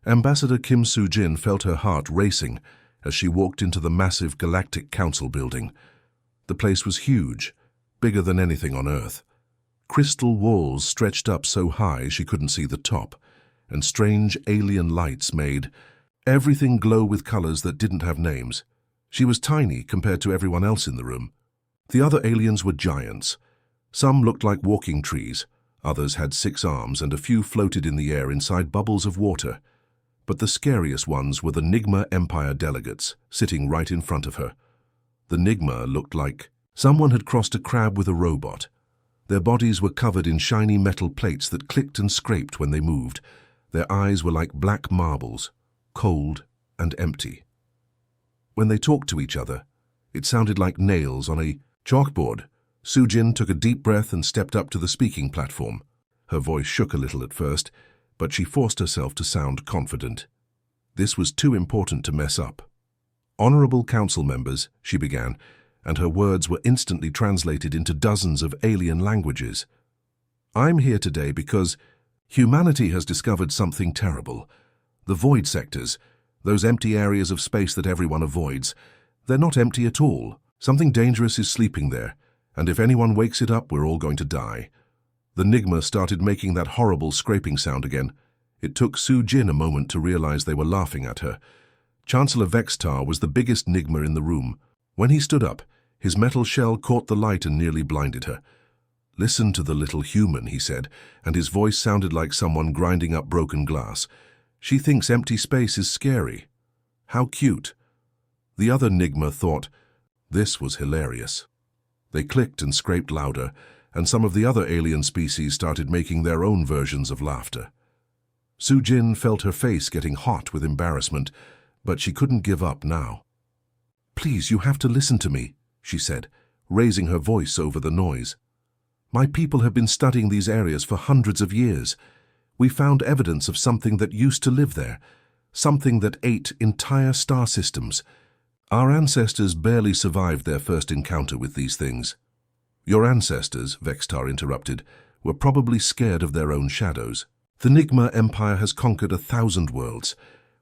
Ambassador Kim Soo-jin felt her heart racing as she walked into the massive Galactic Council building. The place was huge, bigger than anything on Earth. Crystal walls stretched up so high she couldn't see the top, and strange alien lights made everything glow with colors that didn't have names. She was tiny compared to everyone else in the room. The other aliens were giants. Some looked like walking trees, others had 6 arms, and a few floated in the air inside bubbles of water. But the scariest ones were the NIGMA Empire delegates, sitting right in front of her. The NIGMA looked like someone had crossed a crab with a robot. Their bodies were covered in shiny metal plates that clicked and scraped when they moved. Their eyes were like black marbles, cold and empty. When they talked to each other, it sounded like nails on a chalkboard. Soo-jin took a deep breath and stepped up to the speaking platform. Her voice shook a little at first, but she forced herself to sound confident. This was too important to mess up. "Honorable council members," she began, and her words were instantly translated into dozens of alien languages. "I'm here today because humanity has discovered something terrible. The void sectors, those empty areas of space that everyone avoids, they're not empty at all. Something dangerous is sleeping there, and if anyone wakes it up, we're all going to die." The NIGMA started making that horrible scraping sound again. It took Soo-jin a moment to realize they were laughing at her. Chancellor Vextar was the biggest NIGMA in the room. When he stood up, his metal shell caught the light and nearly blinded her. "Listen to the little human," he said, and his voice sounded like someone grinding up broken glass. "She thinks empty space is scary. How cute." The other NIGMA thought this was hilarious. They clicked and scraped louder, and some of the other alien species started making their own versions of laughter. Soo-jin felt her face getting hot with embarrassment, but she couldn't give up now. "Please, you have to listen to me," she said, raising her voice over the noise. "My people have been studying these areas for hundreds of years. We found evidence of something that used to live there, something that ate entire star systems. Our ancestors barely survived their first encounter with these things." "Your ancestors," Vextar interrupted, "were probably scared of their own shadows. The NIGMA Empire has conquered 1,000 worlds.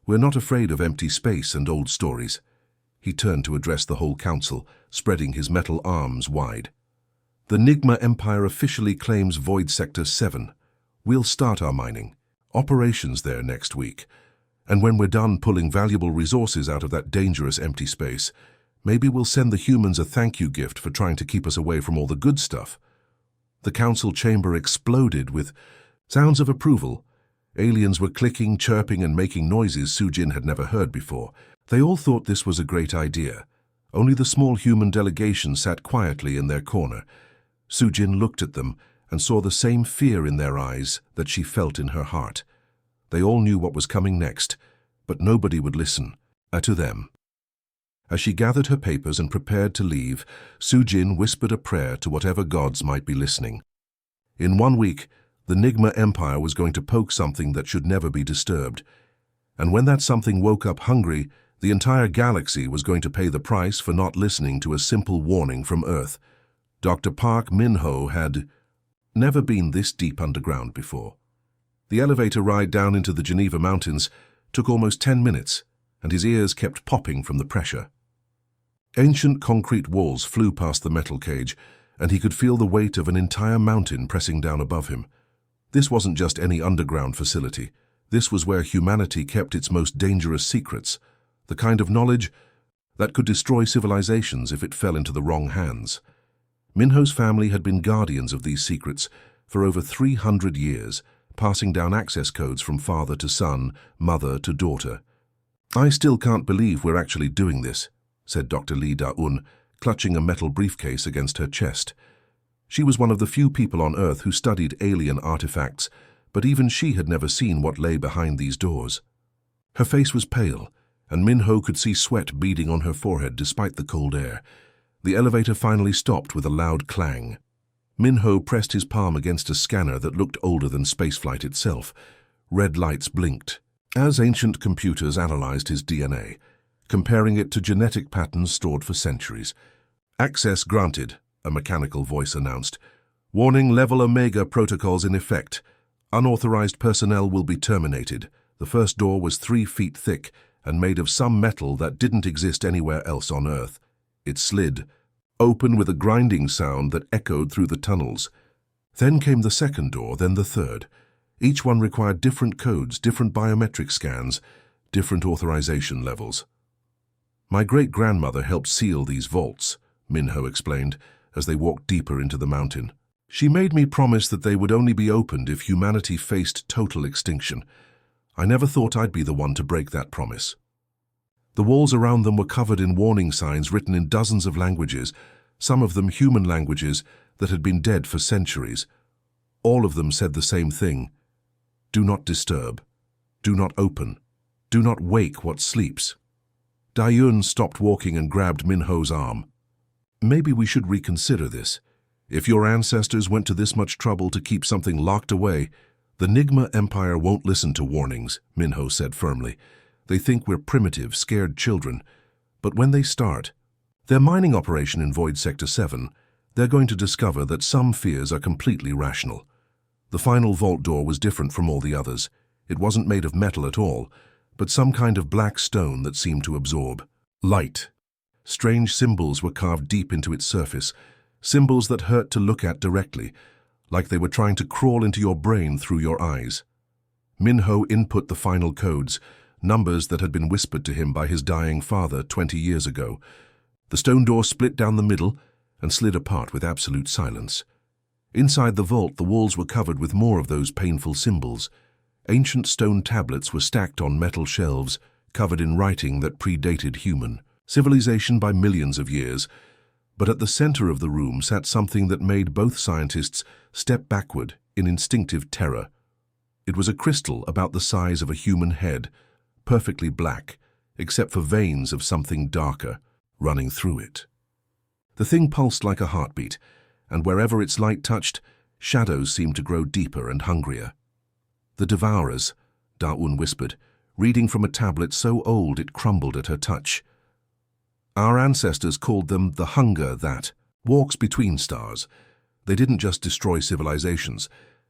We're not afraid of empty space and old stories." He turned to address the whole council, spreading his metal arms wide. "The NIGMA Empire officially claims Void Sector 7. We'll start our mining operations there next week. And when we're done pulling valuable resources out of that dangerous empty space, maybe we'll send the humans a thank you gift for trying to keep us away from all the good stuff." The council chamber exploded with sounds of approval. Aliens were clicking, chirping, and making noises Soo-jin had never heard before. They all thought this was a great idea. Only the small human delegation sat quietly in their corner. Soo-jin looked at them and saw the same fear in their eyes that she felt in her heart. They all knew what was coming next, but nobody would listen to them. As she gathered her papers and prepared to leave, Soo-jin whispered a prayer to whatever gods might be listening. In 1 week, the NIGMA Empire was going to poke something that should never be disturbed. And when that something woke up hungry, the entire galaxy was going to pay the price for not listening to a simple warning from Earth. Dr. Park Min-ho had never been this deep underground before. The elevator ride down into the Geneva Mountains took almost 10 minutes, and his ears kept popping from the pressure. Ancient concrete walls flew past the metal cage, and he could feel the weight of an entire mountain pressing down above him. This wasn't just any underground facility. This was where humanity kept its most dangerous secrets, the kind of knowledge that could destroy civilizations if it fell into the wrong hands. Minho's family had been guardians of these secrets for over 300 years, passing down access codes from father to son, mother to daughter. "I still can't believe we're actually doing this," said Dr. Lee Da-un, clutching a metal briefcase against her chest. She was one of the few people on Earth who studied alien artifacts, but even she had never seen what lay behind these doors. Her face was pale, and Min-ho could see sweat beading on her forehead despite the cold air. The elevator finally stopped with a loud clang. Min-ho pressed his palm against a scanner that looked older than spaceflight itself. Red lights blinked as ancient computers analyzed his DNA, comparing it to genetic patterns stored for centuries. "Access granted," a mechanical voice announced. "Warning, level Omega protocols in effect. Unauthorized personnel will be terminated. The first door was 3 feet thick and made of some metal that didn't exist anywhere else on Earth. It slid, open with a grinding sound that echoed through the tunnels. Then came the second door, then the third. Each one required different codes, different biometric scans, different authorization levels. My great-grandmother helped seal these vaults, Minho explained, as they walked deeper into the mountain. She made me promise that they would only be opened if humanity faced total extinction. I never thought I'd be the one to break that promise. The walls around them were covered in warning signs written in dozens of languages, some of them human languages that had been dead for centuries. All of them said the same thing. Do not disturb. Do not open. Do not wake what sleeps. Dayun stopped walking and grabbed Minho's arm. Maybe we should reconsider this. If your ancestors went to this much trouble to keep something locked away, the NIGMA Empire won't listen to warnings, Minho said firmly. They think we're primitive, scared children. But when they start their mining operation in Void Sector 7, they're going to discover that some fears are completely rational. The final vault door was different from all the others. It wasn't made of metal at all, but some kind of black stone that seemed to absorb light. Strange symbols were carved deep into its surface, symbols that hurt to look at directly, like they were trying to crawl into your brain through your eyes. Minho input the final codes, numbers that had been whispered to him by his dying father 20 years ago. The stone door split down the middle and slid apart with absolute silence. Inside the vault, the walls were covered with more of those painful symbols. Ancient stone tablets were stacked on metal shelves, covered in writing that predated human civilization by millions of years. But at the center of the room sat something that made both scientists step backward in instinctive terror. It was a crystal about the size of a human head, perfectly black, except for veins of something darker running through it. The thing pulsed like a heartbeat, and wherever its light touched, shadows seemed to grow deeper and hungrier. The Devourers, Da'un whispered, reading from a tablet so old it crumbled at her touch. Our ancestors called them the hunger that walks between stars. They didn't just destroy civilizations.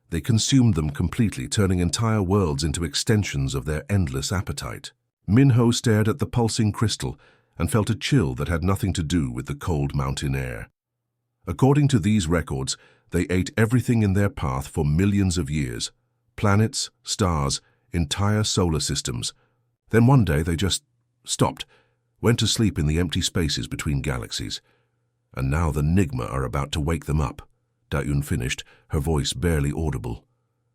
They consumed them completely, turning entire worlds into extensions of their endless appetite. Minho stared at the pulsing crystal and felt a chill that had nothing to do with the cold mountain air. According to these records, they ate everything in their path for millions of years. Planets, stars, entire solar systems. Then one day they just stopped, went to sleep in the empty spaces between galaxies. And now the NIGMA are about to wake them up, Da'un finished, her voice barely audible.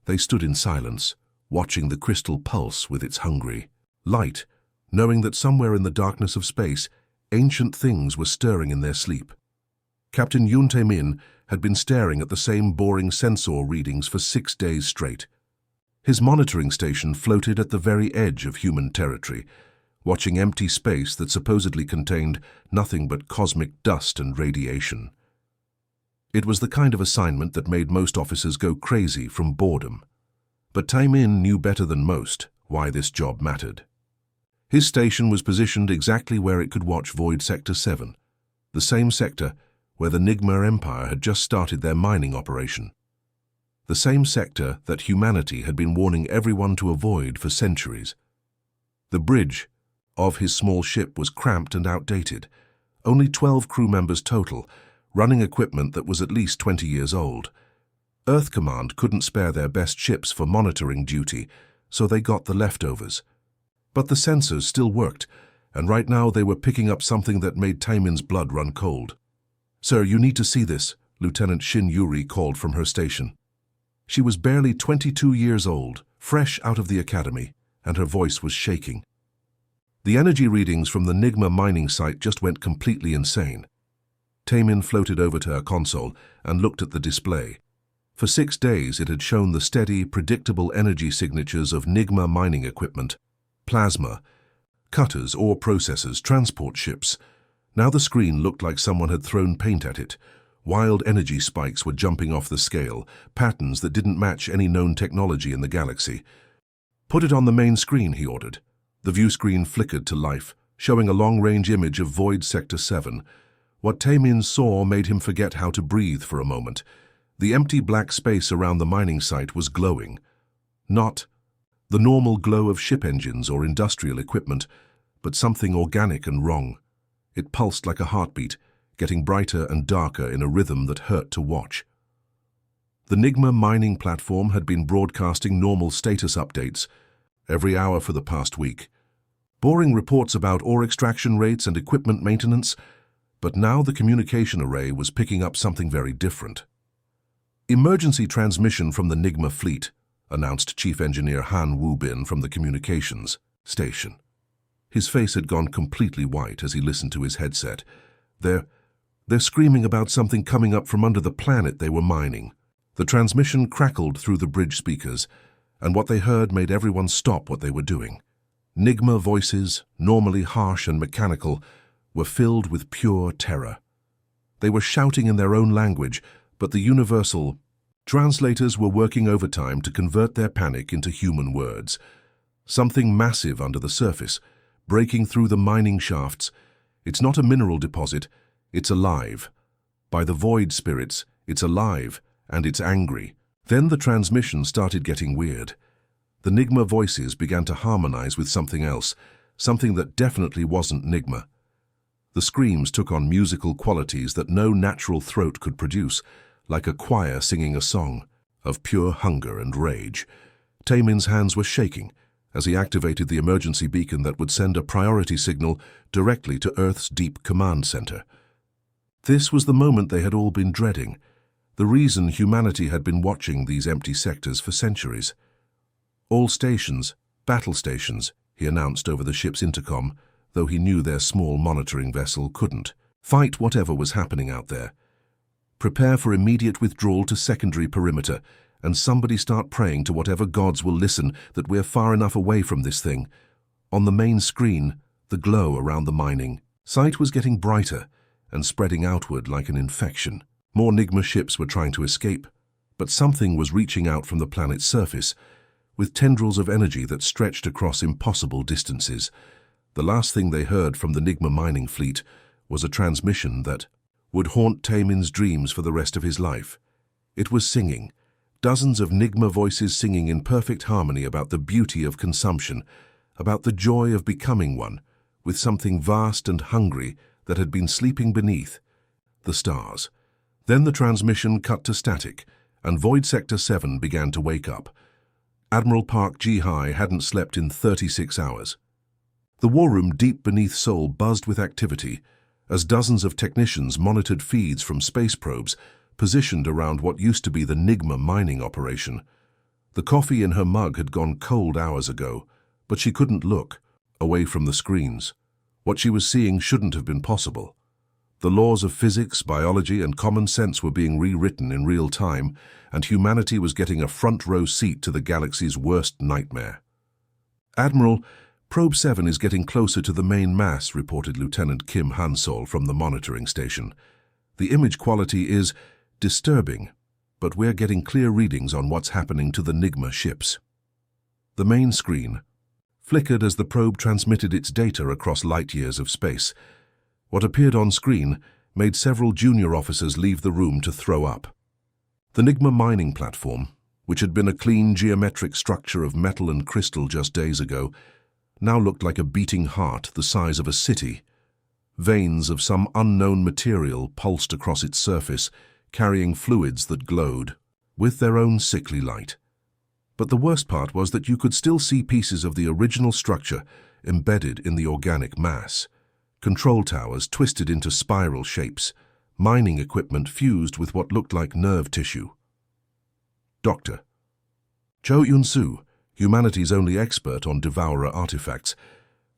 They stood in silence, watching the crystal pulse with its hungry light, knowing that somewhere in the darkness of space, ancient things were stirring in their sleep. Captain Yun Tae-min had been staring at the same boring sensor readings for 6 days straight. His monitoring station floated at the very edge of human territory, watching empty space that supposedly contained nothing but cosmic dust and radiation. It was the kind of assignment that made most officers go crazy from boredom. But Tae-min knew better than most why this job mattered. His station was positioned exactly where it could watch Void Sector 7, the same sector where the NIGMA Empire had just started their mining operation. The same sector that humanity had been warning everyone to avoid for centuries. The bridge of his small ship was cramped and outdated, only 12 crew members total, running equipment that was at least 20 years old. Earth Command couldn't spare their best ships for monitoring duty, so they got the leftovers. But the sensors still worked, and right now they were picking up something that made Taemin's blood run cold. "Sir, you need to see this," Lieutenant Shin Yuri called from her station. She was barely 22 years old, fresh out of the academy, and her voice was shaking. The energy readings from the NIGMA mining site just went completely insane. Taemin floated over to her console and looked at the display. For 6 days it had shown the steady, predictable energy signatures of NIGMA mining equipment, plasma, cutters, ore processors, transport ships. Now the screen looked like someone had thrown paint at it. Wild energy spikes were jumping off the scale, patterns that didn't match any known technology in the galaxy. "Put it on the main screen," he ordered. The view screen flickered to life, showing a long-range image of Void Sector 7. What Taemin saw made him forget how to breathe for a moment. The empty black space around the mining site was glowing. Not The normal glow of ship engines or industrial equipment, but something organic and wrong. It pulsed like a heartbeat, getting brighter and darker in a rhythm that hurt to watch. The NIGMA mining platform had been broadcasting normal status updates every hour for the past week. Boring reports about ore extraction rates and equipment maintenance, but now the communication array was picking up something very different. "Emergency transmission from the NIGMA fleet," announced Chief Engineer Han Wubin from the communications station. His face had gone completely white as he listened to his headset. They're screaming about something coming up from under the planet they were mining. The transmission crackled through the bridge speakers, and what they heard made everyone stop what they were doing. NIGMA voices, normally harsh and mechanical, were filled with pure terror. They were shouting in their own language, but the universal translators were working overtime to convert their panic into human words. Something massive under the surface, breaking through the mining shafts. It's not a mineral deposit, it's alive. By the void spirits, it's alive, and it's angry. Then the transmission started getting weird. The NIGMA voices began to harmonize with something else, something that definitely wasn't NIGMA. The screams took on musical qualities that no natural throat could produce, like a choir singing a song of pure hunger and rage. Taemin's hands were shaking as he activated the emergency beacon that would send a priority signal directly to Earth's deep command center. This was the moment they had all been dreading, the reason humanity had been watching these empty sectors for centuries. "All stations, battle stations," he announced over the ship's intercom, though he knew their small monitoring vessel couldn't. "Fight whatever was happening out there. Prepare for immediate withdrawal to secondary perimeter, and somebody start praying to whatever gods will listen that we're far enough away from this thing." On the main screen, the glow around the mining site was getting brighter and spreading outward like an infection. More NIGMA ships were trying to escape, but something was reaching out from the planet's surface, with tendrils of energy that stretched across impossible distances. The last thing they heard from the NIGMA mining fleet was a transmission that would haunt Taemin's dreams for the rest of his life. It was singing, dozens of NIGMA voices singing in perfect harmony about the beauty of consumption, about the joy of becoming one, with something vast and hungry that had been sleeping beneath the stars. Then the transmission cut to static, and Void Sector 7 began to wake up. Admiral Park Ji-hai hadn't slept in 36 hours. The war room deep beneath Seoul buzzed with activity as dozens of technicians monitored feeds from space probes positioned around what used to be the NIGMA mining operation. The coffee in her mug had gone cold hours ago, but she couldn't look away from the screens. What she was seeing shouldn't have been possible. The laws of physics, biology, and common sense were being rewritten in real time, and humanity was getting a front-row seat to the galaxy's worst nightmare. "Admiral, Probe 7 is getting closer to the main mass," reported Lieutenant Kim Hansol from the monitoring station. "The image quality is disturbing, but we're getting clear readings on what's happening to the NIGMA ships." The main screen flickered as the probe transmitted its data across light years of space. What appeared on screen made several junior officers leave the room to throw up. The NIGMA mining platform, which had been a clean geometric structure of metal and crystal just days ago, now looked like a beating heart the size of a city. Veins of some unknown material pulsed across its surface, carrying fluids that glowed with their own sickly light. But the worst part was that you could still see pieces of the original structure embedded in the organic mass. Control towers twisted into spiral shapes, mining equipment fused with what looked like nerve tissue. Dr. Cho Yun-soo, humanity's only expert on devourer artifacts,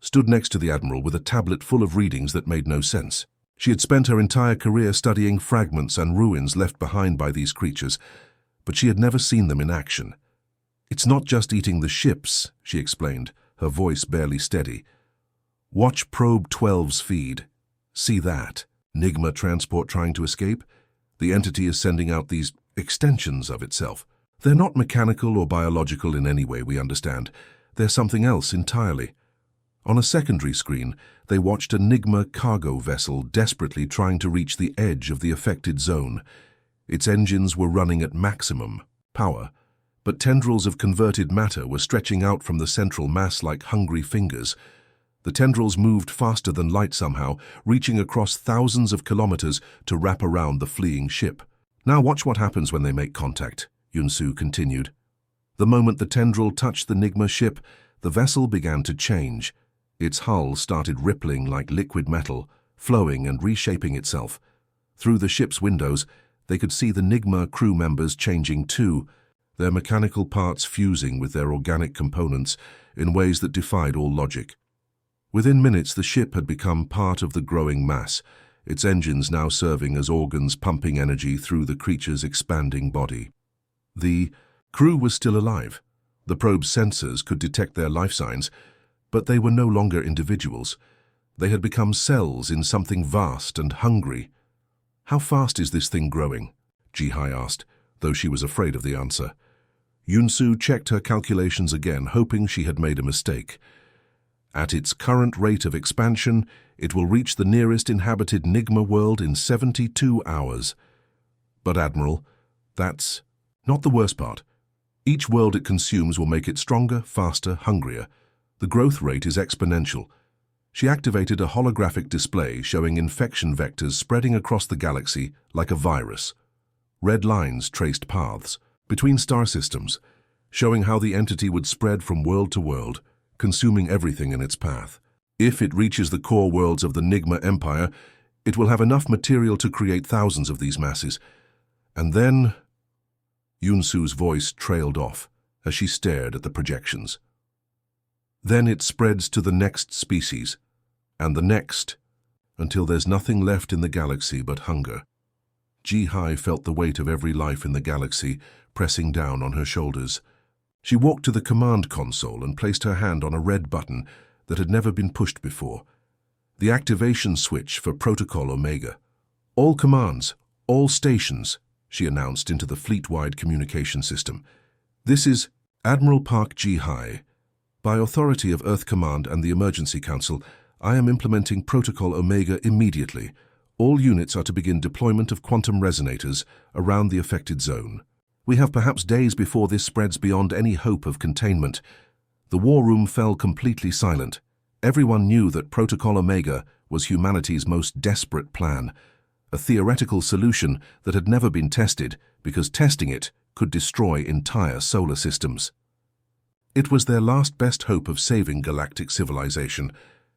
stood next to the Admiral with a tablet full of readings that made no sense. She had spent her entire career studying fragments and ruins left behind by these creatures, but she had never seen them in action. "It's not just eating the ships," she explained, her voice barely steady. "Watch Probe 12's feed. See that? NIGMA transport trying to escape? The entity is sending out these extensions of itself. They're not mechanical or biological in any way we understand. They're something else entirely." On a secondary screen, they watched a NIGMA cargo vessel desperately trying to reach the edge of the affected zone. Its engines were running at maximum power, but tendrils of converted matter were stretching out from the central mass like hungry fingers. The tendrils moved faster than light somehow, reaching across thousands of kilometers to wrap around the fleeing ship. "Now watch what happens when they make contact," Yunsu continued. The moment the tendril touched the NIGMA ship, the vessel began to change. Its hull started rippling like liquid metal, flowing and reshaping itself. Through the ship's windows, they could see the NIGMA crew members changing too, their mechanical parts fusing with their organic components in ways that defied all logic. Within minutes, the ship had become part of the growing mass, its engines now serving as organs pumping energy through the creature's expanding body. The crew was still alive. The probe's sensors could detect their life signs, but they were no longer individuals. They had become cells in something vast and hungry. "How fast is this thing growing?" Ji-hai asked, though she was afraid of the answer. Yunsu checked her calculations again, hoping she had made a mistake. "At its current rate of expansion, it will reach the nearest inhabited NIGMA world in 72 hours. But Admiral, that's not the worst part. Each world it consumes will make it stronger, faster, hungrier. The growth rate is exponential." She activated a holographic display showing infection vectors spreading across the galaxy like a virus. Red lines traced paths between star systems, showing how the entity would spread from world to world, consuming everything in its path. If it reaches the core worlds of the NIGMA Empire, it will have enough material to create thousands of these masses. And then... Yunsu's voice trailed off as she stared at the projections. "Then it spreads to the next species, and the next, until there's nothing left in the galaxy but hunger." Ji-hai felt the weight of every life in the galaxy pressing down on her shoulders. She walked to the command console and placed her hand on a red button that had never been pushed before. The activation switch for Protocol Omega. "All commands, all stations," she announced into the fleet-wide communication system. "This is Admiral Park Ji-hai. By authority of Earth Command and the Emergency Council, I am implementing Protocol Omega immediately. All units are to begin deployment of quantum resonators around the affected zone. We have perhaps days before this spreads beyond any hope of containment." The war room fell completely silent. Everyone knew that Protocol Omega was humanity's most desperate plan, a theoretical solution that had never been tested because testing it could destroy entire solar systems. It was their last best hope of saving galactic civilization,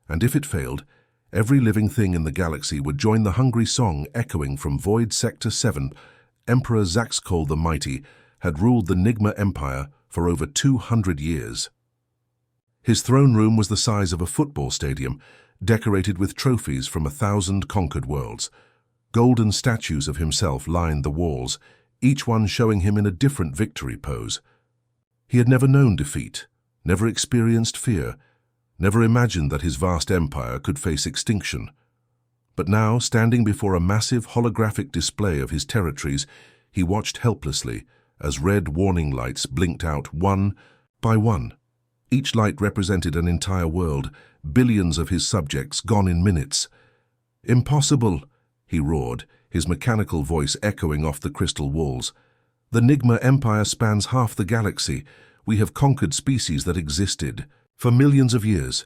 and if it failed, every living thing in the galaxy would join the hungry song echoing from Void Sector 7. Emperor Zaxkol the Mighty had ruled the NIGMA Empire for over 200 years. His throne room was the size of a football stadium, decorated with trophies from 1,000 conquered worlds. Golden statues of himself lined the walls, each one showing him in a different victory pose. He had never known defeat, never experienced fear, never imagined that his vast empire could face extinction. But now, standing before a massive holographic display of his territories, he watched helplessly as red warning lights blinked out one by one. Each light represented an entire world, billions of his subjects gone in minutes. "Impossible!" he roared, his mechanical voice echoing off the crystal walls. "The NIGMA Empire spans half the galaxy. We have conquered species that existed for millions of years.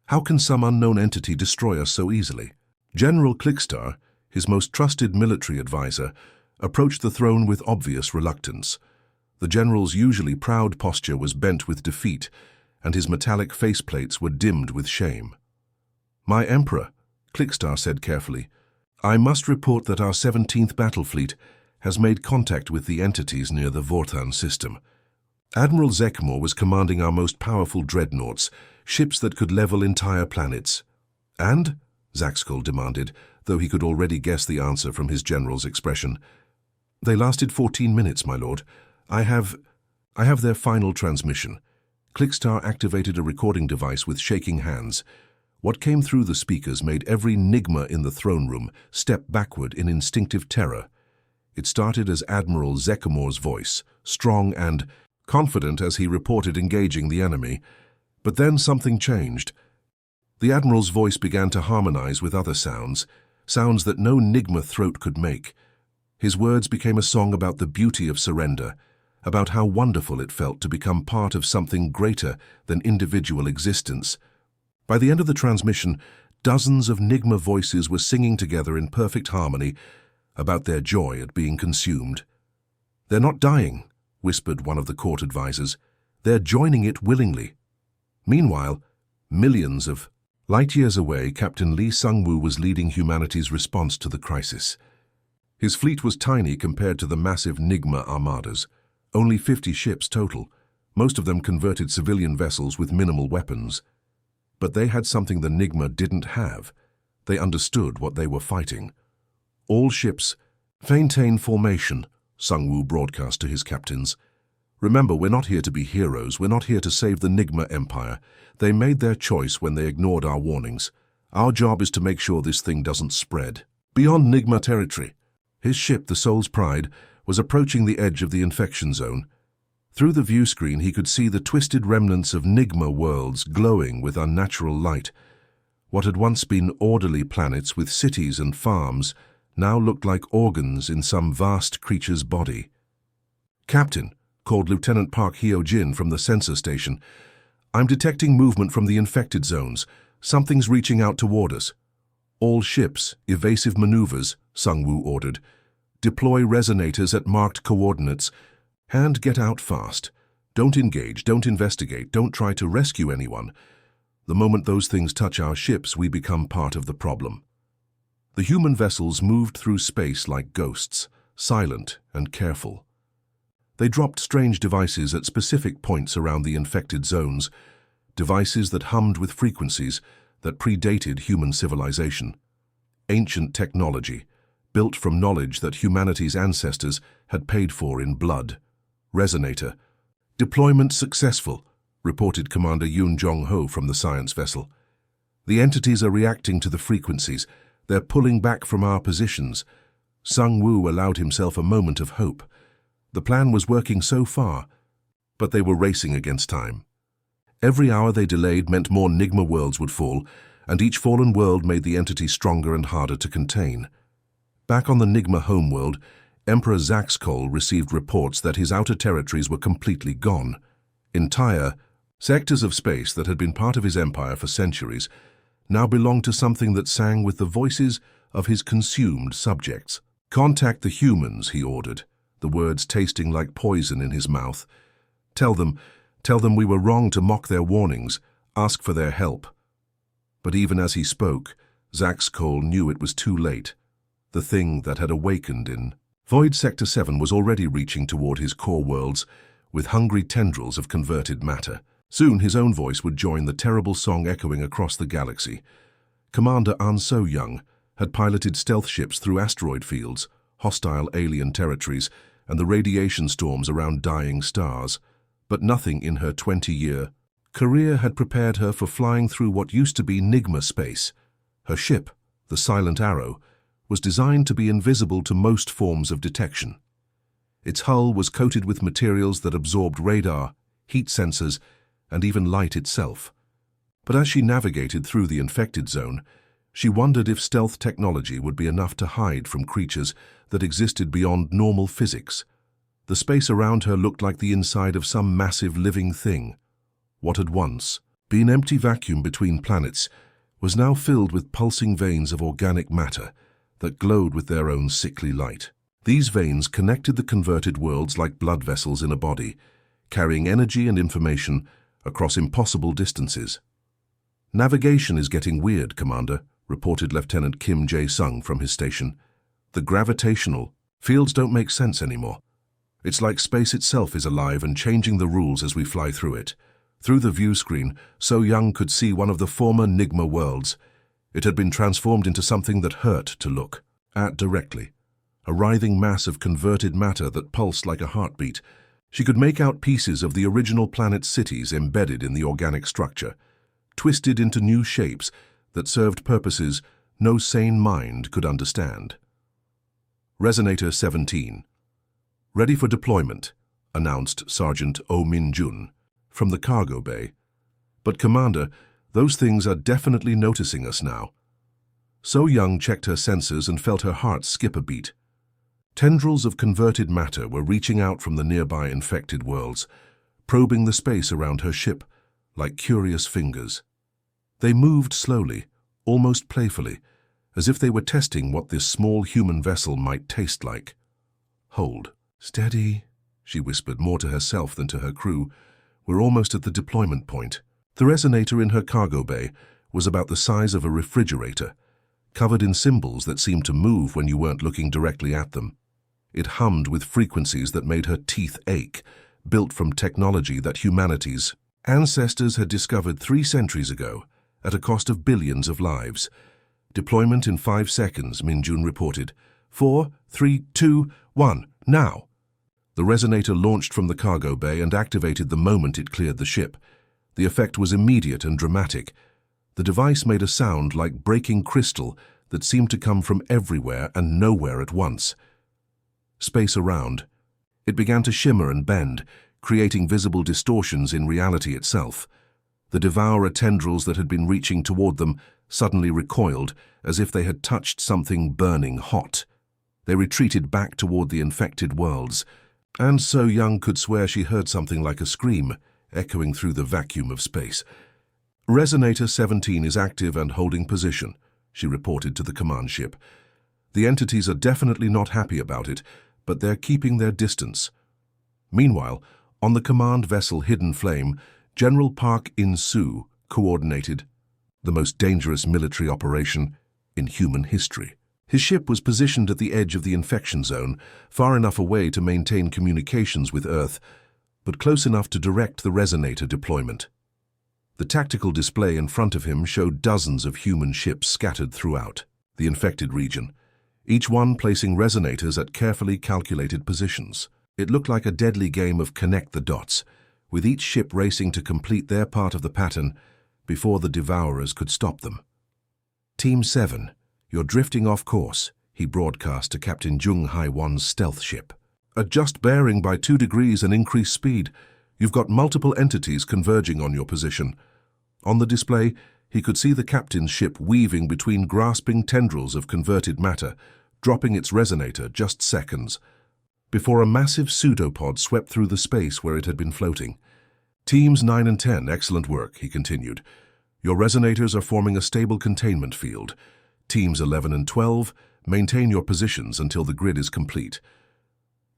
How can some unknown entity destroy us so easily?" General Clickstar, his most trusted military advisor, approached the throne with obvious reluctance. The general's usually proud posture was bent with defeat, and his metallic faceplates were dimmed with shame. "My Emperor," Clickstar said carefully, "I must report that our 17th Battle Fleet has made contact with the entities near the Vorthan system. Admiral Zekmor was commanding our most powerful dreadnoughts, ships that could level entire planets." "And?" Zaxkol demanded, though he could already guess the answer from his general's expression. "They lasted 14 minutes, my lord. I have their final transmission." Clickstar activated a recording device with shaking hands. What came through the speakers made every NIGMA in the throne room step backward in instinctive terror. It started as Admiral Zekmor's voice, strong and confident as he reported engaging the enemy. But then something changed. The Admiral's voice began to harmonize with other sounds that no NIGMA throat could make. His words became a song about the beauty of surrender, about how wonderful it felt to become part of something greater than individual existence. By the end of the transmission, dozens of NIGMA voices were singing together in perfect harmony about their joy at being consumed. "They're not dying," whispered one of the court advisors. "They're joining it willingly." Meanwhile, millions of light-years away, Captain Lee Sung-woo was leading humanity's response to the crisis. His fleet was tiny compared to the massive NIGMA armadas, only 50 ships total, most of them converted civilian vessels with minimal weapons. But they had something the NIGMA didn't have. They understood what they were fighting. "All ships, maintain formation," Sung-woo broadcast to his captains. "Remember, we're not here to be heroes. We're not here to save the NIGMA Empire. They made their choice when they ignored our warnings. Our job is to make sure this thing doesn't spread beyond NIGMA territory." His ship, the Soul's Pride, was approaching the edge of the infection zone. Through the view screen, he could see the twisted remnants of NIGMA worlds glowing with unnatural light. What had once been orderly planets with cities and farms now looked like organs in some vast creature's body. "Captain," called Lieutenant Park Hyo-jin from the sensor station, "I'm detecting movement from the infected zones. Something's reaching out toward us." "All ships, evasive maneuvers," Sung-woo ordered. "Deploy resonators at marked coordinates. And get out fast. Don't engage, don't investigate, don't try to rescue anyone. The moment those things touch our ships, we become part of the problem." The human vessels moved through space like ghosts, silent and careful. They dropped strange devices at specific points around the infected zones, devices that hummed with frequencies that predated human civilization. Ancient technology, built from knowledge that humanity's ancestors had paid for in blood. Resonator. "Deployment successful," reported Commander Yoon Jong-ho from the science vessel. "The entities are reacting to the frequencies. They're pulling back from our positions." Sung-woo allowed himself a moment of hope. The plan was working so far, but they were racing against time. Every hour they delayed meant more NIGMA worlds would fall, and each fallen world made the entity stronger and harder to contain. Back on the NIGMA homeworld, Emperor Zaxkol received reports that his outer territories were completely gone. Entire sectors of space that had been part of his empire for centuries now belonged to something that sang with the voices of his consumed subjects. "Contact the humans," he ordered, the words tasting like poison in his mouth. Tell them we were wrong to mock their warnings. Ask for their help." But even as he spoke, Zaxkol knew it was too late. The thing that had awakened in Void Sector 7 was already reaching toward his core worlds with hungry tendrils of converted matter. Soon his own voice would join the terrible song echoing across the galaxy. Commander An So-young had piloted stealth ships through asteroid fields, hostile alien territories, and the radiation storms around dying stars. But nothing in her 20-year career had prepared her for flying through what used to be NIGMA space. Her ship, the Silent Arrow, was designed to be invisible to most forms of detection. Its hull was coated with materials that absorbed radar, heat sensors, and even light itself. But as she navigated through the infected zone, she wondered if stealth technology would be enough to hide from creatures that existed beyond normal physics. The space around her looked like the inside of some massive living thing. What had once been an empty vacuum between planets was now filled with pulsing veins of organic matter that glowed with their own sickly light. These veins connected the converted worlds like blood vessels in a body, carrying energy and information across impossible distances. "Navigation is getting weird, Commander," reported Lieutenant Kim Jae-sung from his station. "The gravitational fields don't make sense anymore. It's like space itself is alive and changing the rules as we fly through it." Through the view screen, So-young could see one of the former NIGMA worlds. It had been transformed into something that hurt to look at directly. A writhing mass of converted matter that pulsed like a heartbeat. She could make out pieces of the original planet's cities embedded in the organic structure, twisted into new shapes that served purposes no sane mind could understand. Resonator 17. "Ready for deployment," announced Sergeant Oh Min-jun from the cargo bay. "But Commander, those things are definitely noticing us now." So-young checked her sensors and felt her heart skip a beat. Tendrils of converted matter were reaching out from the nearby infected worlds, probing the space around her ship like curious fingers. They moved slowly, almost playfully, as if they were testing what this small human vessel might taste like. "Hold. Steady," she whispered more to herself than to her crew. "We're almost at the deployment point." The resonator in her cargo bay was about the size of a refrigerator, covered in symbols that seemed to move when you weren't looking directly at them. It hummed with frequencies that made her teeth ache, built from technology that humanity's ancestors had discovered 3 centuries ago, at a cost of billions of lives. "Deployment in 5 seconds, Minjun reported. 4, 3, 2, 1, now!" The resonator launched from the cargo bay and activated the moment it cleared the ship. The effect was immediate and dramatic. The device made a sound like breaking crystal that seemed to come from everywhere and nowhere at once. Space around. It began to shimmer and bend, creating visible distortions in reality itself. The devourer tendrils that had been reaching toward them suddenly recoiled, as if they had touched something burning hot. They retreated back toward the infected worlds, and So Young could swear she heard something like a scream, echoing through the vacuum of space. "Resonator 17 is active and holding position," she reported to the command ship. "The entities are definitely not happy about it, but they're keeping their distance." Meanwhile, on the command vessel Hidden Flame, General Park In-soo coordinated the most dangerous military operation in human history. His ship was positioned at the edge of the infection zone, far enough away to maintain communications with Earth, but close enough to direct the resonator deployment. The tactical display in front of him showed dozens of human ships scattered throughout the infected region, each one placing resonators at carefully calculated positions. It looked like a deadly game of connect the dots, with each ship racing to complete their part of the pattern before the devourers could stop them. "Team 7, you're drifting off course," he broadcast to Captain Jung Hai-won's stealth ship. "Adjust bearing by 2 degrees and increase speed. You've got multiple entities converging on your position." On the display, he could see the captain's ship weaving between grasping tendrils of converted matter, dropping its resonator just seconds, before a massive pseudopod swept through the space where it had been floating. "Teams 9 and 10, excellent work," he continued. "Your resonators are forming a stable containment field. Teams 11 and 12, maintain your positions until the grid is complete."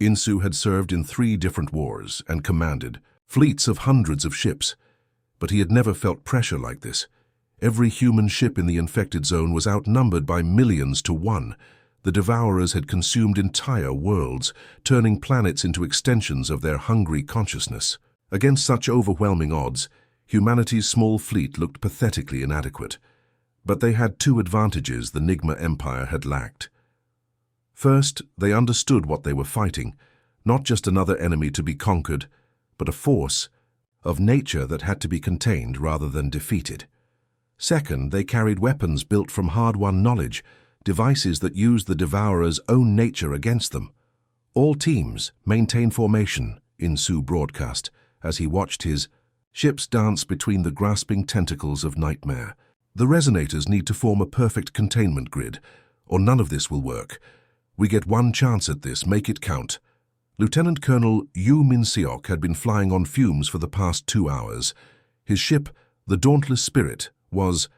In-soo had served in 3 different wars and commanded fleets of hundreds of ships, but he had never felt pressure like this. Every human ship in the infected zone was outnumbered by millions to 1. The devourers had consumed entire worlds, turning planets into extensions of their hungry consciousness. Against such overwhelming odds, humanity's small fleet looked pathetically inadequate. But they had 2 advantages the NIGMA Empire had lacked. First, they understood what they were fighting, not just another enemy to be conquered, but a force of nature that had to be contained rather than defeated. Second, they carried weapons built from hard-won knowledge, devices that used the devourer's own nature against them. "All teams, maintain formation," In-soo broadcast, as he watched his ships dance between the grasping tentacles of nightmare. "The resonators need to form a perfect containment grid, or none of this will work. We get 1 chance at this, make it count." Lieutenant Colonel Yu Min-seok had been flying on fumes for the past 2 hours. His ship, the Dauntless Spirit, was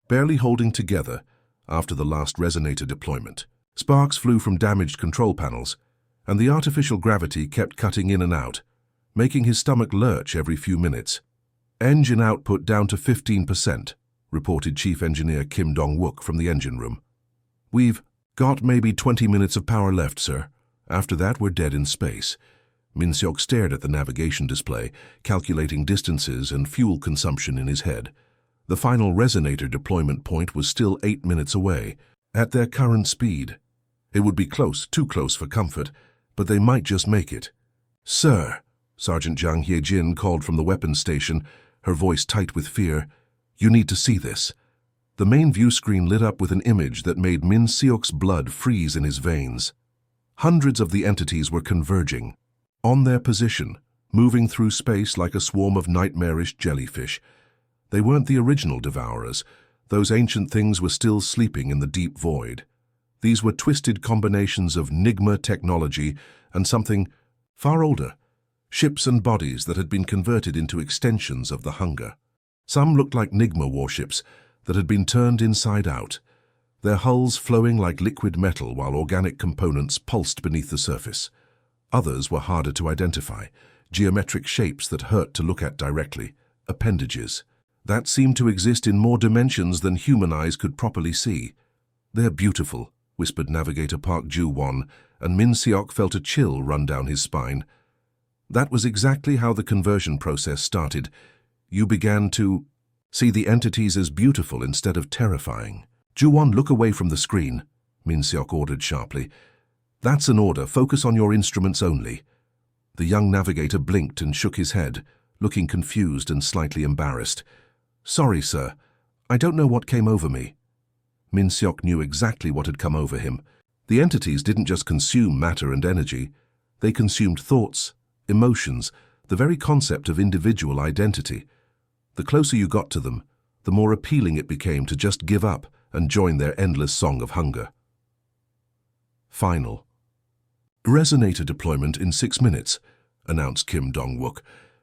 barely holding together after the last resonator deployment. Sparks flew from damaged control panels, and the artificial gravity kept cutting in and out, making his stomach lurch every few minutes. "Engine output down to 15%, reported Chief Engineer Kim Dong-wook from the engine room. "We've got maybe 20 minutes of power left, sir. After that, we're dead in space." Min-seok stared at the navigation display, calculating distances and fuel consumption in his head. The final resonator deployment point was still 8 minutes away. At their current speed, it would be close, too close for comfort, but they might just make it. "Sir," Sergeant Jang Hye-jin called from the weapons station, her voice tight with fear, "you need to see this." The main view screen lit up with an image that made Min-seok's blood freeze in his veins. Hundreds of the entities were converging, on their position, moving through space like a swarm of nightmarish jellyfish. They weren't the original devourers. Those ancient things were still sleeping in the deep void. These were twisted combinations of NIGMA technology and something far older, ships and bodies that had been converted into extensions of the hunger. Some looked like NIGMA warships that had been turned inside out, their hulls flowing like liquid metal while organic components pulsed beneath the surface. Others were harder to identify, geometric shapes that hurt to look at directly, appendages that seemed to exist in more dimensions than human eyes could properly see. "They're beautiful," whispered Navigator Park Ju-won, and Min Seok felt a chill run down his spine. That was exactly how the conversion process started. You began to see the entities as beautiful instead of terrifying. "Ju-won, look away from the screen," Min Seok ordered sharply. "That's an order. Focus on your instruments only." The young navigator blinked and shook his head, looking confused and slightly embarrassed. "Sorry, sir. I don't know what came over me." Min Seok knew exactly what had come over him. The entities didn't just consume matter and energy. They consumed thoughts, emotions, the very concept of individual identity. The closer you got to them, the more appealing it became to just give up and join their endless song of hunger. Final. "Resonator deployment in 6 minutes, announced Kim Dong-wook.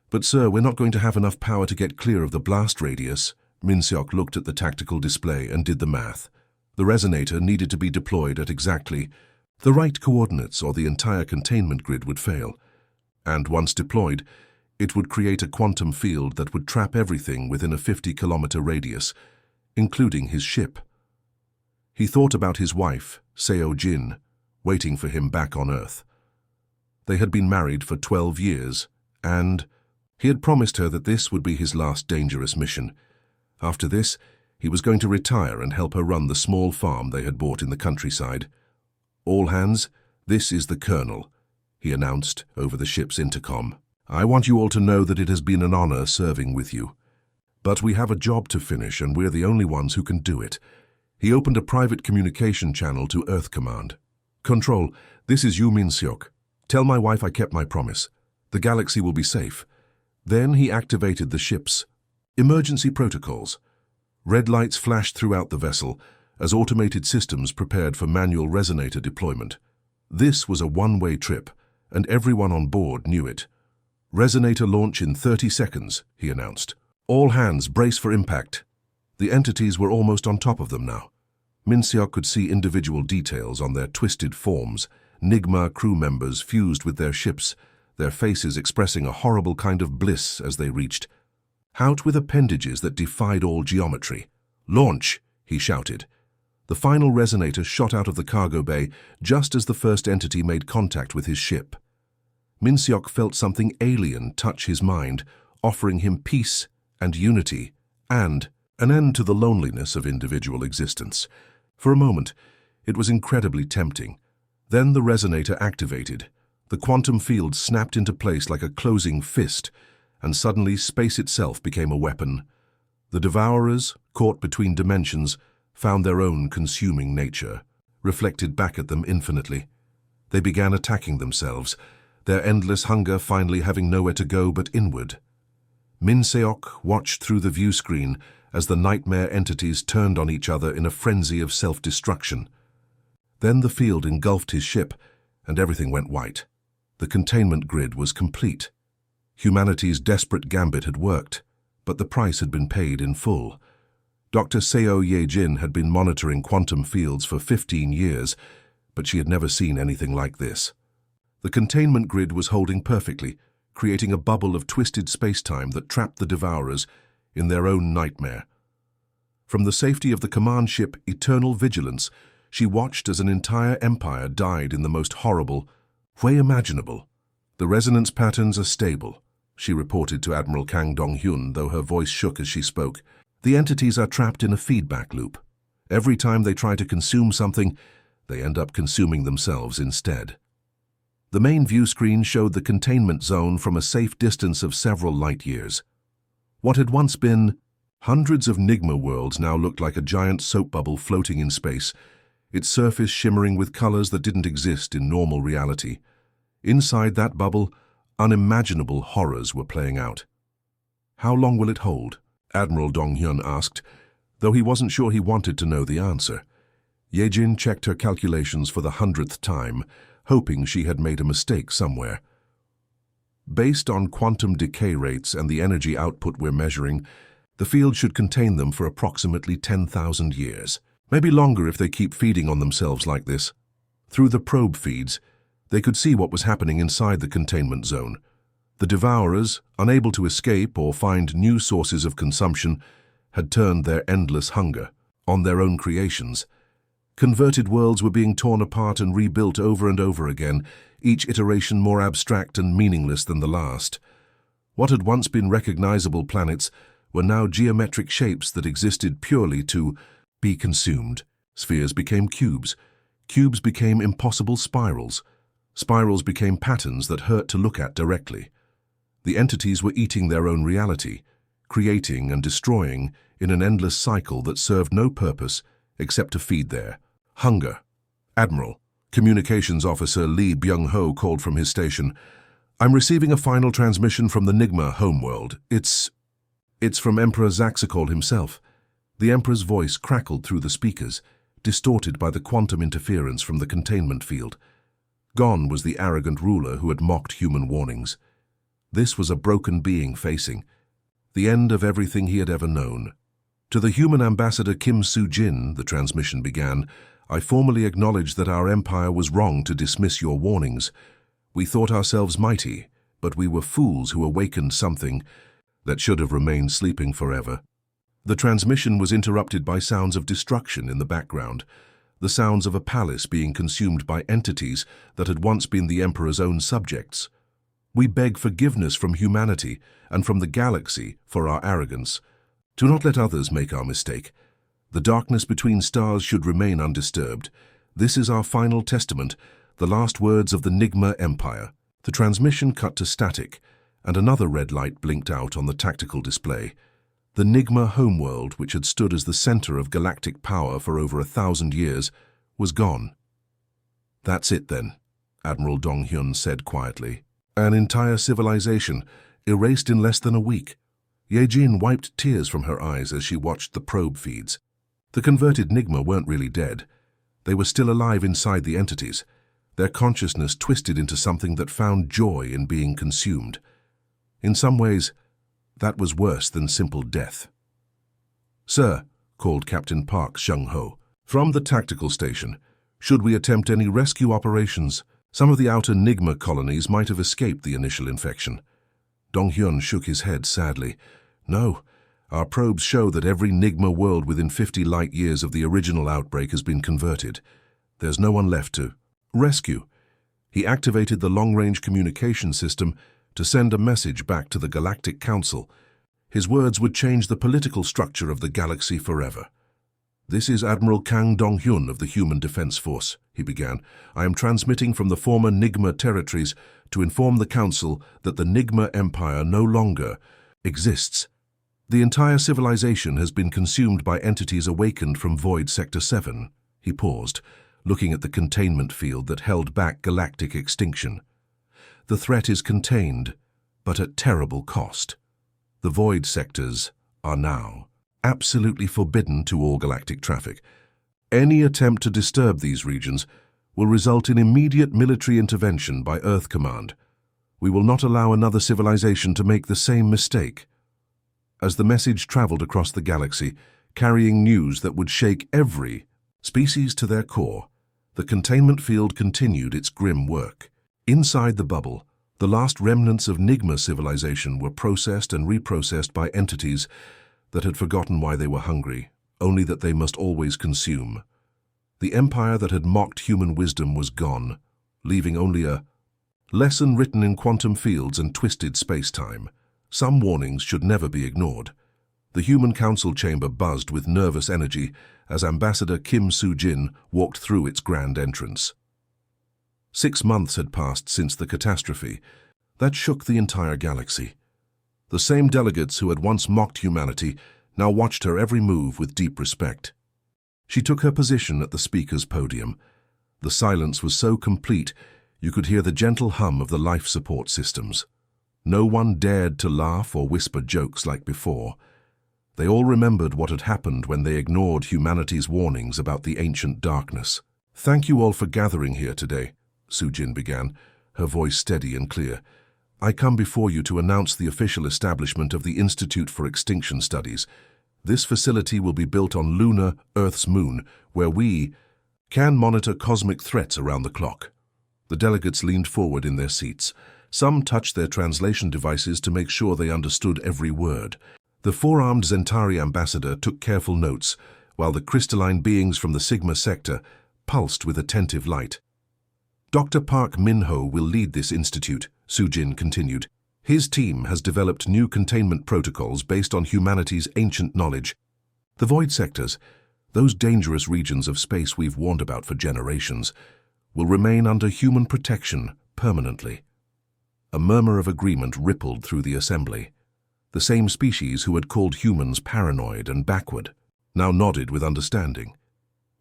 "But sir, we're not going to have enough power to get clear of the blast radius." Min Seok looked at the tactical display and did the math. The resonator needed to be deployed at exactly the right coordinates or the entire containment grid would fail. And once deployed, it would create a quantum field that would trap everything within a 50-kilometer radius, including his ship. He thought about his wife, Seo Jin, waiting for him back on Earth. They had been married for 12 years, and he had promised her that this would be his last dangerous mission. After this, he was going to retire and help her run the small farm they had bought in the countryside. "All hands, this is the Colonel," he announced over the ship's intercom. "I want you all to know that it has been an honor serving with you. But we have a job to finish, and we're the only ones who can do it." He opened a private communication channel to Earth Command. "Control, this is Yu Min Seok. Tell my wife I kept my promise. The galaxy will be safe." Then he activated the ship's emergency protocols. Red lights flashed throughout the vessel as automated systems prepared for manual resonator deployment. This was a one-way trip, and everyone on board knew it. "Resonator launch in 30 seconds, he announced. "All hands brace for impact." The entities were almost on top of them now. Min Seok could see individual details on their twisted forms, NIGMA crew members fused with their ships, their faces expressing a horrible kind of bliss as they reached. Out with appendages that defied all geometry. "Launch!" he shouted. The final resonator shot out of the cargo bay just as the first entity made contact with his ship. Min Seok felt something alien touch his mind, offering him peace and unity and an end to the loneliness of individual existence. For a moment, it was incredibly tempting. Then the resonator activated. The quantum field snapped into place like a closing fist, and suddenly space itself became a weapon. The devourers, caught between dimensions, found their own consuming nature, reflected back at them infinitely. They began attacking themselves, their endless hunger finally having nowhere to go but inward. Min Seok watched through the view screen as the nightmare entities turned on each other in a frenzy of self-destruction. Then the field engulfed his ship, and everything went white. The containment grid was complete. Humanity's desperate gambit had worked, but the price had been paid in full. Dr. Seo Ye-jin had been monitoring quantum fields for 15 years, but she had never seen anything like this. The containment grid was holding perfectly, creating a bubble of twisted space-time that trapped the devourers in their own nightmare. From the safety of the command ship Eternal Vigilance, she watched as an entire empire died in the most horrible way imaginable. "The resonance patterns are stable," she reported to Admiral Kang Dong-hyun, though her voice shook as she spoke. "The entities are trapped in a feedback loop. Every time they try to consume something, they end up consuming themselves instead." The main view screen showed the containment zone from a safe distance of several light-years. What had once been hundreds of NIGMA worlds now looked like a giant soap bubble floating in space, its surface shimmering with colors that didn't exist in normal reality. Inside that bubble, unimaginable horrors were playing out. "How long will it hold?" Admiral Dong-hyun asked, though he wasn't sure he wanted to know the answer. Yejin checked her calculations for the 100th time, hoping she had made a mistake somewhere. Based on quantum decay rates and the energy output we're measuring, the field should contain them for approximately 10,000 years. Maybe longer if they keep feeding on themselves like this. Through the probe feeds, they could see what was happening inside the containment zone. The devourers, unable to escape or find new sources of consumption, had turned their endless hunger on their own creations. Converted worlds were being torn apart and rebuilt over and over again, each iteration more abstract and meaningless than the last. What had once been recognizable planets were now geometric shapes that existed purely to be consumed. Spheres became cubes. Cubes became impossible spirals. Spirals became patterns that hurt to look at directly. The entities were eating their own reality, creating and destroying in an endless cycle that served no purpose except to feed their hunger. Admiral, Communications Officer Lee Byung-ho called from his station. I'm receiving a final transmission from the NIGMA homeworld. It's from Emperor Zaxikol himself. The Emperor's voice crackled through the speakers, distorted by the quantum interference from the containment field. Gone was the arrogant ruler who had mocked human warnings. This was a broken being facing the end of everything he had ever known. To the human ambassador Kim Soo-jin, the transmission began, I formally acknowledge that our empire was wrong to dismiss your warnings. We thought ourselves mighty, but we were fools who awakened something that should have remained sleeping forever. The transmission was interrupted by sounds of destruction in the background, the sounds of a palace being consumed by entities that had once been the Emperor's own subjects. We beg forgiveness from humanity and from the galaxy for our arrogance. Do not let others make our mistake. The darkness between stars should remain undisturbed. This is our final testament, the last words of the NIGMA Empire. The transmission cut to static, and another red light blinked out on the tactical display. The NIGMA homeworld, which had stood as the center of galactic power for over 1,000 years, was gone. That's it then, Admiral Dong-hyun said quietly. An entire civilization, erased in less than a week. Yejin wiped tears from her eyes as she watched the probe feeds. The converted NIGMA weren't really dead. They were still alive inside the entities, their consciousness twisted into something that found joy in being consumed. In some ways, that was worse than simple death. Sir, called Captain Park Chung-ho, from the tactical station, should we attempt any rescue operations? Some of the outer NIGMA colonies might have escaped the initial infection. Dong-hyun shook his head sadly. No, our probes show that every NIGMA world within 50 light-years of the original outbreak has been converted. There's no one left to rescue. He activated the long-range communication system to send a message back to the Galactic Council. His words would change the political structure of the galaxy forever. This is Admiral Kang Dong-hyun of the Human Defense Force, he began. I am transmitting from the former NIGMA territories to inform the Council that the NIGMA Empire no longer exists. The entire civilization has been consumed by entities awakened from Void Sector 7. He paused, looking at the containment field that held back galactic extinction. The threat is contained, but at terrible cost. The Void Sectors are now absolutely forbidden to all galactic traffic. Any attempt to disturb these regions will result in immediate military intervention by Earth Command. We will not allow another civilization to make the same mistake. As the message traveled across the galaxy, carrying news that would shake every species to their core, the containment field continued its grim work. Inside the bubble, the last remnants of NIGMA civilization were processed and reprocessed by entities that had forgotten why they were hungry, only that they must always consume. The empire that had mocked human wisdom was gone, leaving only a lesson written in quantum fields and twisted space-time. Some warnings should never be ignored. The Human Council chamber buzzed with nervous energy as Ambassador Kim Soo-jin walked through its grand entrance. 6 months had passed since the catastrophe that shook the entire galaxy. The same delegates who had once mocked humanity now watched her every move with deep respect. She took her position at the speaker's podium. The silence was so complete you could hear the gentle hum of the life support systems. No one dared to laugh or whisper jokes like before. They all remembered what had happened when they ignored humanity's warnings about the ancient darkness. "Thank you all for gathering here today," Sujin began, her voice steady and clear. "I come before you to announce the official establishment of the Institute for Extinction Studies. This facility will be built on Luna, Earth's moon, where we can monitor cosmic threats around the clock." The delegates leaned forward in their seats. Some touched their translation devices to make sure they understood every word. The four-armed Zentari ambassador took careful notes, while the crystalline beings from the Sigma sector pulsed with attentive light. "Dr. Park Min-ho will lead this institute," Sujin continued. "His team has developed new containment protocols based on humanity's ancient knowledge. The void sectors, those dangerous regions of space we've warned about for generations, will remain under human protection permanently." A murmur of agreement rippled through the assembly. The same species who had called humans paranoid and backward now nodded with understanding.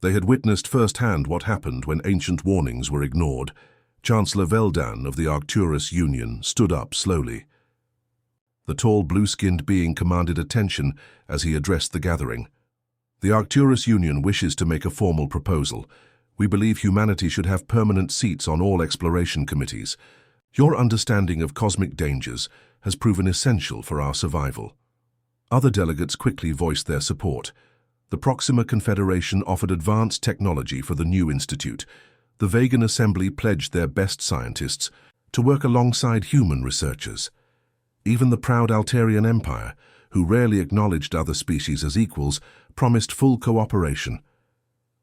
They had witnessed firsthand what happened when ancient warnings were ignored. Chancellor Veldan of the Arcturus Union stood up slowly. The tall blue-skinned being commanded attention as he addressed the gathering. "The Arcturus Union wishes to make a formal proposal. We believe humanity should have permanent seats on all exploration committees. Your understanding of cosmic dangers has proven essential for our survival." Other delegates quickly voiced their support. The Proxima Confederation offered advanced technology for the new institute. The Vegan Assembly pledged their best scientists to work alongside human researchers. Even the proud Altarian Empire, who rarely acknowledged other species as equals, promised full cooperation.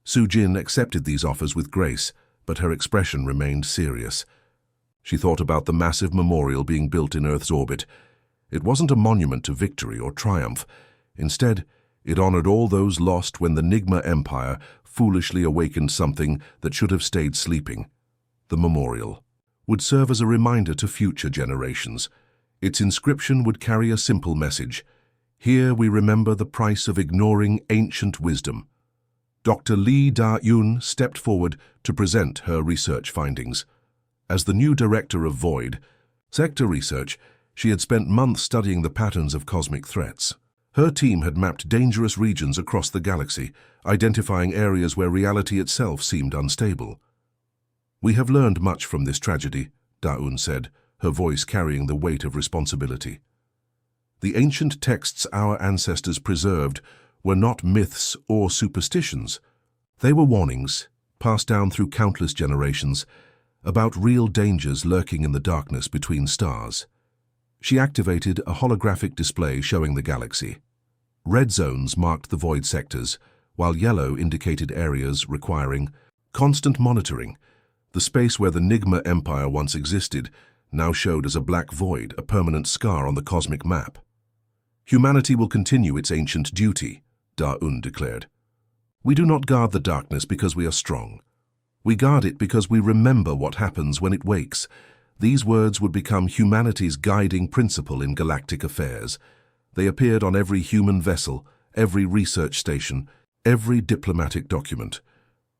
Sujin accepted these offers with grace, but her expression remained serious. She thought about the massive memorial being built in Earth's orbit. It wasn't a monument to victory or triumph. Instead, it honored all those lost when the NIGMA Empire foolishly awakened something that should have stayed sleeping. The memorial would serve as a reminder to future generations. Its inscription would carry a simple message: "Here we remember the price of ignoring ancient wisdom." Dr. Lee Da-Yun stepped forward to present her research findings. As the new director of Void Sector Research, she had spent months studying the patterns of cosmic threats. Her team had mapped dangerous regions across the galaxy, identifying areas where reality itself seemed unstable. "We have learned much from this tragedy," Da-Yun said, her voice carrying the weight of responsibility. "The ancient texts our ancestors preserved were not myths or superstitions. They were warnings, passed down through countless generations, about real dangers lurking in the darkness between stars." She activated a holographic display showing the galaxy. Red zones marked the void sectors, while yellow indicated areas requiring constant monitoring. The space where the NIGMA Empire once existed now showed as a black void, a permanent scar on the cosmic map. "Humanity will continue its ancient duty," Da-Yun declared. "We do not guard the darkness because we are strong. We guard it because we remember what happens when it wakes." These words would become humanity's guiding principle in galactic affairs. They appeared on every human vessel, every research station, every diplomatic document.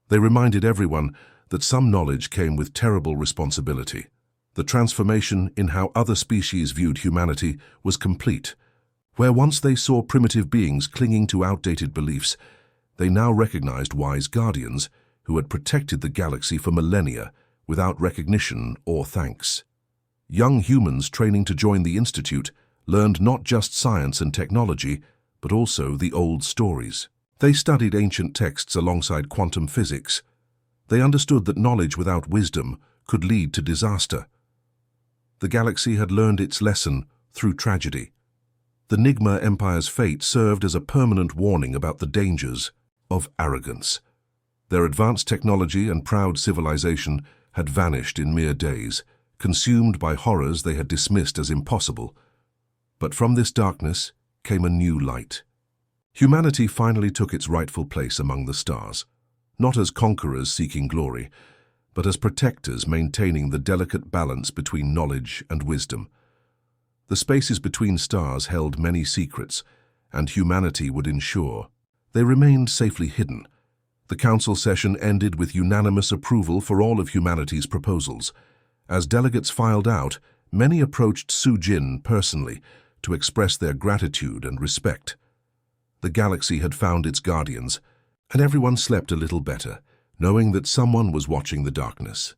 They reminded everyone that some knowledge came with terrible responsibility. The transformation in how other species viewed humanity was complete. Where once they saw primitive beings clinging to outdated beliefs, they now recognized wise guardians who had protected the galaxy for millennia without recognition or thanks. Young humans training to join the Institute learned not just science and technology, but also the old stories. They studied ancient texts alongside quantum physics. They understood that knowledge without wisdom could lead to disaster. The galaxy had learned its lesson through tragedy. The NIGMA Empire's fate served as a permanent warning about the dangers of arrogance. Their advanced technology and proud civilization had vanished in mere days, consumed by horrors they had dismissed as impossible. But from this darkness came a new light. Humanity finally took its rightful place among the stars, not as conquerors seeking glory, but as protectors maintaining the delicate balance between knowledge and wisdom. The spaces between stars held many secrets, and humanity would ensure they remained safely hidden. The council session ended with unanimous approval for all of humanity's proposals. As delegates filed out, many approached Sujin personally to express their gratitude and respect. The galaxy had found its guardians, and everyone slept a little better, knowing that someone was watching the darkness.